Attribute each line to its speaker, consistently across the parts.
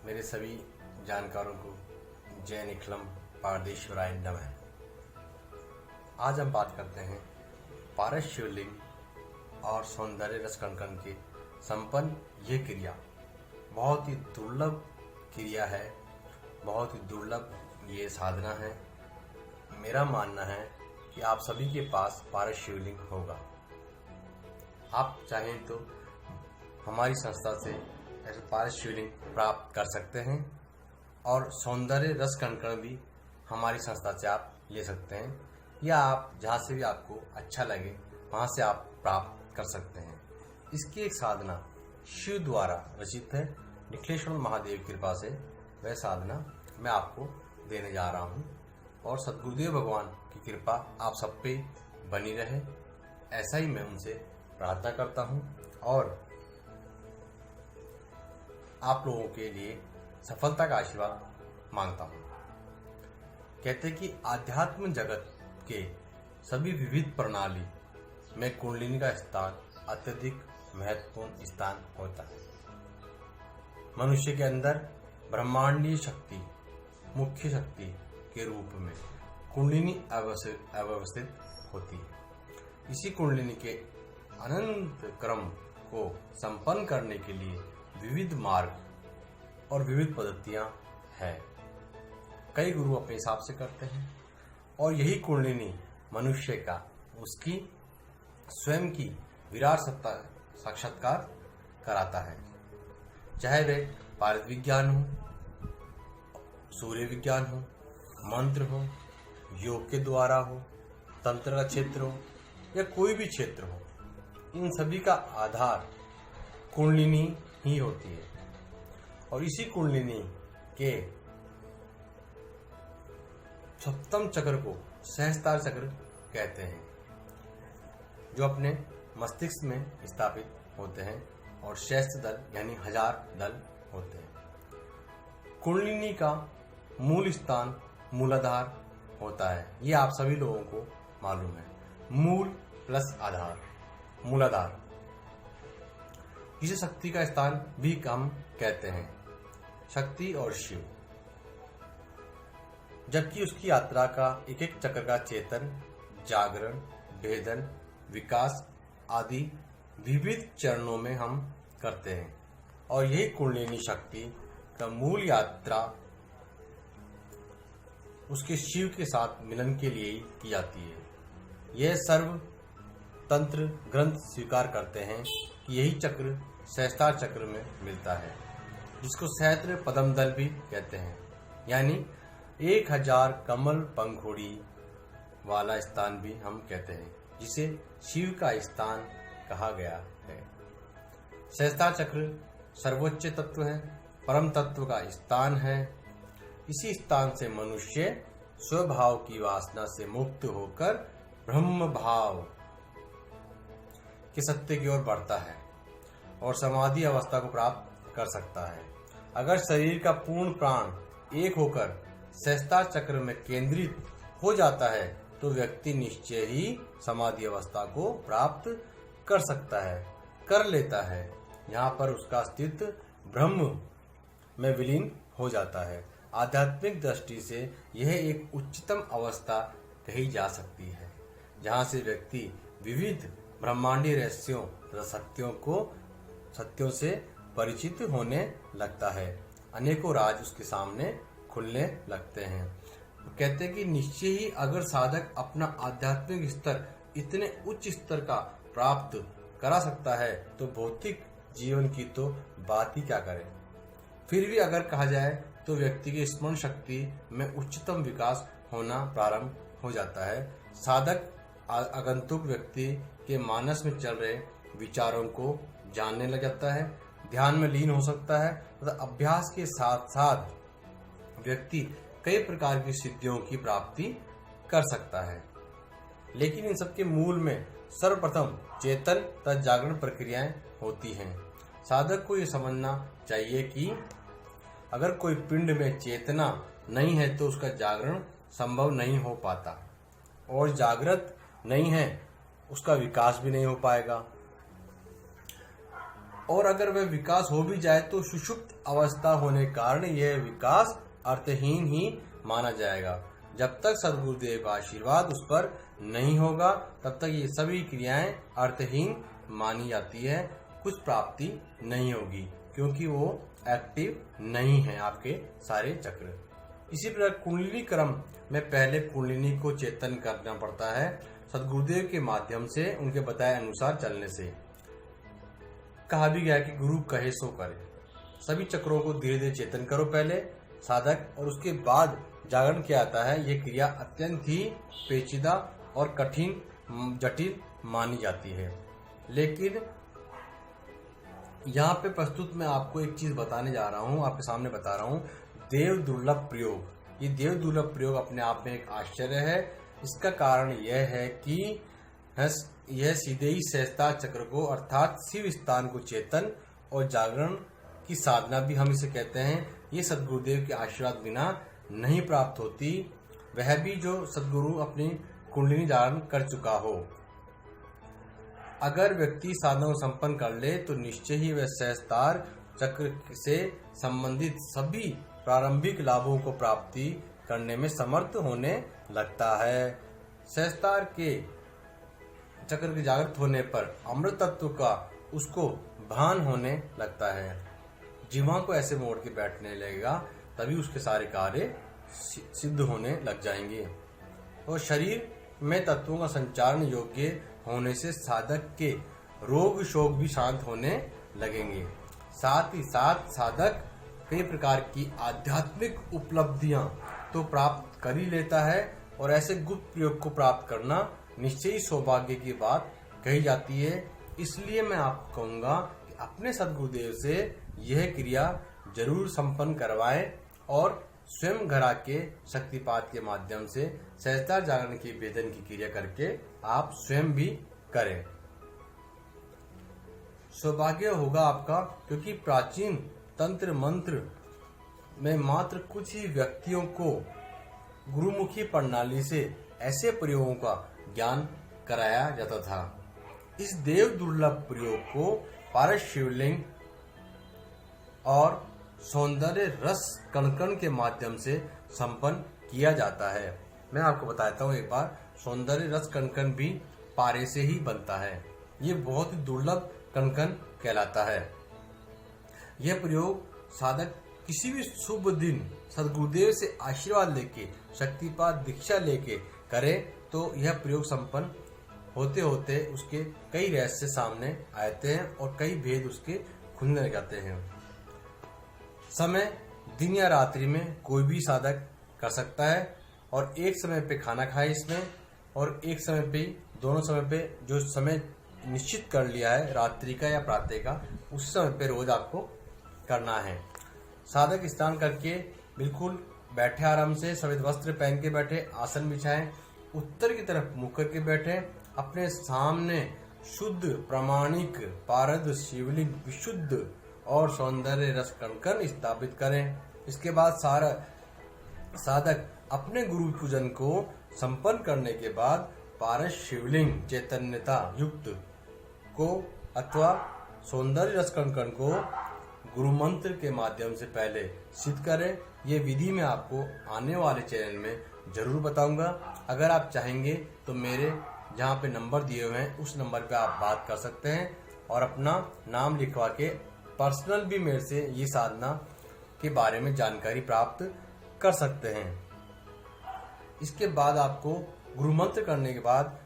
Speaker 1: मेरे सभी जानकारों को जय निखिलम पारदेश्वराय नमः। आज हम बात करते हैं पारस शिवलिंग और सौंदर्य रस कंकण के संपन्न यह क्रिया बहुत ही दुर्लभ क्रिया है, बहुत ही दुर्लभ ये साधना है। मेरा मानना है कि आप सभी के पास पारस शिवलिंग होगा। आप चाहें तो हमारी संस्था से ऐसे पारस शिवलिंग प्राप्त कर सकते हैं और सौंदर्य रस कंकण भी हमारी संस्था से आप ले सकते हैं, या आप जहाँ से भी आपको अच्छा लगे वहाँ से आप प्राप्त कर सकते हैं। इसकी एक साधना शिव द्वारा रचित है, निखिलेश्वर महादेव की कृपा से वह साधना मैं आपको देने जा रहा हूँ और सद्गुरुदेव भगवान की कृपा आप सब पे बनी रहे, ऐसा ही मैं उनसे प्रार्थना करता हूँ और आप लोगों के लिए सफलता का आशीर्वाद मांगता हूँ। कहते हैं कि आध्यात्म जगत के सभी विविध प्रणाली में कुंडलिनी का स्थान अत्यधिक महत्वपूर्ण स्थान होता है। मनुष्य के अंदर ब्रह्मांडीय शक्ति, मुख्य शक्ति के रूप में कुंडलिनी अवस्थित होती है। इसी कुंडलिनी के अनंत क्रम को संपन्न करने के लिए विविध मार्ग और विविध पद्धतियां हैं। कई गुरु अपने हिसाब से करते हैं और यही कुंडलिनी मनुष्य का उसकी स्वयं की विराट सत्ता साक्षात्कार कराता है। चाहे वह पारद विज्ञान हो, सूर्य विज्ञान हो, मंत्र हो, योग के द्वारा हो, तंत्र का क्षेत्र हो या कोई भी क्षेत्र हो, इन सभी का आधार कुंडलिनी ही होती है। और इसी कुंडलिनी के सप्तम चक्र को सहस्त्रार चक्र कहते हैं, जो अपने मस्तिष्क में स्थापित होते हैं और सहस्त्र दल यानी 1000 दल होते हैं। कुंडलिनी का मूल स्थान मूलाधार होता है, ये आप सभी लोगों को मालूम है। मूल प्लस आधार, मूलाधार, इसे शक्ति का स्थान भी हम कहते हैं, शक्ति और शिव। जबकि उसकी यात्रा का एक एक चक्र का चेतन, जागरण, भेदन, विकास आदि विविध चरणों में हम करते हैं और यही कुंडलिनी शक्ति का मूल यात्रा उसके शिव के साथ मिलन के लिए ही की जाती है। यह सर्व तंत्र ग्रंथ स्वीकार करते हैं कि यही चक्र सहस्त्रार चक्र में मिलता है, जिसको सहस्त्र पद्म दल भी कहते हैं, यानी 1000 कमल पंखुड़ी वाला स्थान भी हम कहते हैं, जिसे शिव का स्थान कहा गया है। सहस्त्रार चक्र सर्वोच्च तत्व है, परम तत्व का स्थान है। इसी स्थान से मनुष्य स्वभाव की वासना से मुक्त होकर ब्रह्म भाव के सत्य की ओर बढ़ता है और समाधि अवस्था को प्राप्त कर सकता है। अगर शरीर का पूर्ण प्राण एक होकर सहस्त्रार चक्र में केंद्रित हो जाता है तो व्यक्ति निश्चय ही समाधि अवस्था को प्राप्त कर सकता है, कर लेता है। यहाँ पर उसका अस्तित्व ब्रह्म में विलीन हो जाता है। आध्यात्मिक दृष्टि से यह एक उच्चतम अवस्था कही जा सकती है, जहाँ से व्यक्ति विविध ब्रह्मांडीय रहस्यों तथा सत्यों से परिचित होने लगता है। अनेकों राज उसके सामने खुलने लगते हैं। कहते हैं कि निश्चय ही अगर साधक अपना आध्यात्मिक स्तर इतने उच्च स्तर का प्राप्त करा सकता है तो भौतिक जीवन की तो बात ही क्या करें। फिर भी अगर कहा जाए तो व्यक्ति की स्मरण शक्ति में उच्चतम विकास होना प्रारंभ हो जाता है। साधक आगंतुक व्यक्ति के मानस में चल रहे विचारों को जानने लग जाता है, ध्यान में लीन हो सकता है तथा अभ्यास के साथ साथ व्यक्ति कई प्रकार की सिद्धियों की प्राप्ति कर सकता है। लेकिन इन सबके मूल में सर्वप्रथम चेतन तथा जागरण प्रक्रियाएं होती हैं। साधक को ये समझना चाहिए कि अगर कोई पिंड में चेतना नहीं है तो उसका जागरण संभव नहीं हो पाता, और जागृत नहीं है उसका विकास भी नहीं हो पाएगा। और अगर वह विकास हो भी जाए तो सुषुप्त अवस्था होने के कारण यह विकास अर्थहीन ही माना जाएगा। जब तक सद्गुरुदेव का आशीर्वाद उस पर नहीं होगा तब तक ये सभी क्रियाएं अर्थहीन मानी जाती है, कुछ प्राप्ति नहीं होगी क्योंकि वो एक्टिव नहीं है आपके सारे चक्र। इसी प्रकार कुंडलिनी क्रम में पहले कुंडलिनी को चेतन करना पड़ता है सद्गुरुदेव के माध्यम से, उनके बताए अनुसार चलने से। कहा भी गया कि गुरु कहे सो करे। सभी चक्रों को धीरे धीरे चेतन करो पहले साधक, और उसके बाद जागरण किया जाता है। यह क्रिया अत्यंत ही पेचीदा और कठिन जटिल मानी जाती है, लेकिन यहाँ पे प्रस्तुत मैं आपको एक चीज बताने जा रहा हूँ, आपके सामने बता रहा हूँ, देव दुर्लभ प्रयोग। ये देव दुर्लभ प्रयोग अपने आप में एक आश्चर्य है। इसका कारण यह है कि यह सीधे ही सहस्त्रार चक्र को अर्थात शिव स्थान को चेतन और जागरण की साधना भी हम इसे कहते हैं, ये सद्गुरुदेव के आशीर्वाद बिना नहीं प्राप्त होती, वह भी जो सद्गुरु अपनी कुंडलिनी जागरण कर चुका हो। अगर व्यक्ति साधना को संपन्न कर ले तो निश्चय ही वह सहस्त्रार चक्र से संबंधित सभी प्रारंभिक लाभों को प्राप्ति करने में समर्थ होने लगता है। सहस्त्रार के चक्र के जागृत होने पर अमृत तत्व का उसको भान होने लगता है। जीवा को ऐसे मोड़ के बैठने लगेगा तभी उसके सारे कार्य सिद्ध होने लग जाएंगे। और शरीर में तत्वों का संचारण योग्य होने से साधक के रोग शोक भी शांत होने लगेंगे। साथ ही साथ साधक कई प्रकार की आध्यात्मिक उपलब्धियां तो प्राप्त कर ही लेता है, और ऐसे गुप्त प्रयोग को प्राप्त करना निश्चय ही सौभाग्य की बात कही जाती है। इसलिए मैं आपको कहूंगा कि अपने सद्गुरुदेव से यह क्रिया जरूर संपन्न करवाएं और स्वयं घर आके शक्तिपात के माध्यम से सहस्त्रार जागरण की वेदन की क्रिया करके आप स्वयं भी करें। सौभाग्य होगा आपका, क्योंकि प्राचीन तंत्र मंत्र में मात्र कुछ ही व्यक्तियों को गुरुमुखी प्रणाली से ऐसे प्रयोगों का ज्ञान कराया जाता था। इस देव दुर्लभ प्रयोग को पारस शिवलिंग और सौंदर्य रस कणकण के माध्यम से संपन्न किया जाता है। मैं आपको बताता हूँ एक बार, सौंदर्य रस कणकण भी पारे से ही बनता है। ये बहुत ही दुर्लभ कणकण कहलाता है। यह प्रयोग साधक किसी भी शुभ दिन सद्गुरुदेव से आशीर्वाद लेके शक्तिपात दीक्षा लेके करे तो यह प्रयोग संपन्न होते होते उसके कई रहस्य सामने आते हैं और कई भेद उसके खुलने लग जाते हैं। समय दिन या रात्रि में कोई भी साधक कर सकता है, और एक समय पे खाना खाए इसमें, और एक समय पे, दोनों समय पे जो समय निश्चित कर लिया है रात्रि का या प्रातः का, उस समय पे रोज आपको करना है। साधक स्नान करके बिल्कुल बैठे, आराम से सफेद वस्त्र पहन के बैठे, आसन बिछाएं, उत्तर की तरफ मुख करके बैठे, अपने सामने शुद्ध प्रमाणिक पारद शिवलिंग विशुद्ध और सौंदर्य रस कणकण स्थापित करें। इसके बाद सारा साधक अपने गुरु पूजन को संपन्न करने के बाद पारस शिवलिंग चैतन्यता युक्त को अथवा सौंदर्य रस कणकण को गुरु मंत्र के माध्यम से पहले सिद्ध करें। ये विधि मैं आपको आने वाले चैनल में जरूर बताऊंगा। अगर आप चाहेंगे तो मेरे जहाँ पे नंबर दिए हुए हैं उस नंबर पे आप बात कर सकते हैं और अपना नाम लिखवा के पर्सनल भी मेरे से ये साधना के बारे में जानकारी प्राप्त कर सकते हैं। इसके बाद आपको गुरु मंत्र करने के बाद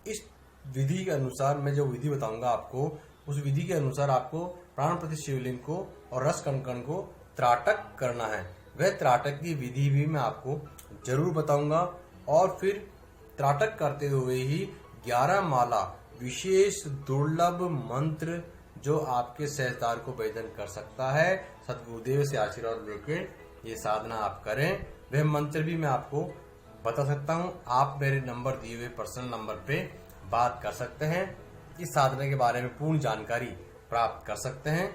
Speaker 1: इस विधि के अनुसार मैं जो विधि बताऊंगा आपको, उस विधि के अनुसार आपको प्राण प्रति शिवलिंग को और रस कणकण को त्राटक करना है। वह त्राटक की विधि भी मैं आपको जरूर बताऊंगा। और फिर त्राटक करते हुए ही 11 माला विशेष दुर्लभ मंत्र जो आपके सहस्त्रार को वेदन कर सकता है, सद्गुरुदेव से आशीर्वाद लेके ये साधना आप करें। वह मंत्र भी मैं आपको बता सकता हूँ। आप मेरे नंबर दिए हुए पर्सनल नंबर पे बात कर सकते हैं, इस साधना के बारे में पूर्ण जानकारी प्राप्त कर सकते हैं।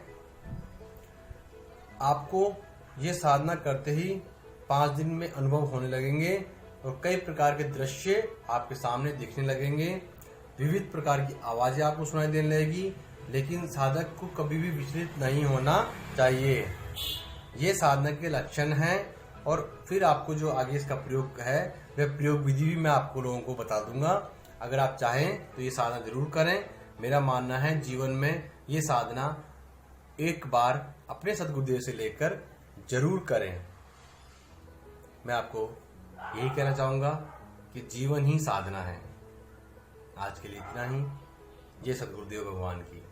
Speaker 1: आपको ये साधना करते ही 5 दिन में अनुभव होने लगेंगे और कई प्रकार के दृश्य आपके सामने दिखने लगेंगे। विविध प्रकार की आवाजें आपको सुनाई देने लगेगी। लेकिन साधक को कभी भी विचलित नहीं होना चाहिए। ये साधना के लक्षण हैं। और फिर आपको जो आगे इसका प्रयोग है वह प्रयोग विधि भी मैं आपको लोगों को बता दूंगा। अगर आप चाहें तो ये साधना जरूर करें। मेरा मानना है जीवन में ये साधना एक बार अपने सद्गुरुदेव से लेकर जरूर करें। मैं आपको यही कहना चाहूंगा कि जीवन ही साधना है। आज के लिए इतना ही। जय सद्गुरुदेव भगवान की।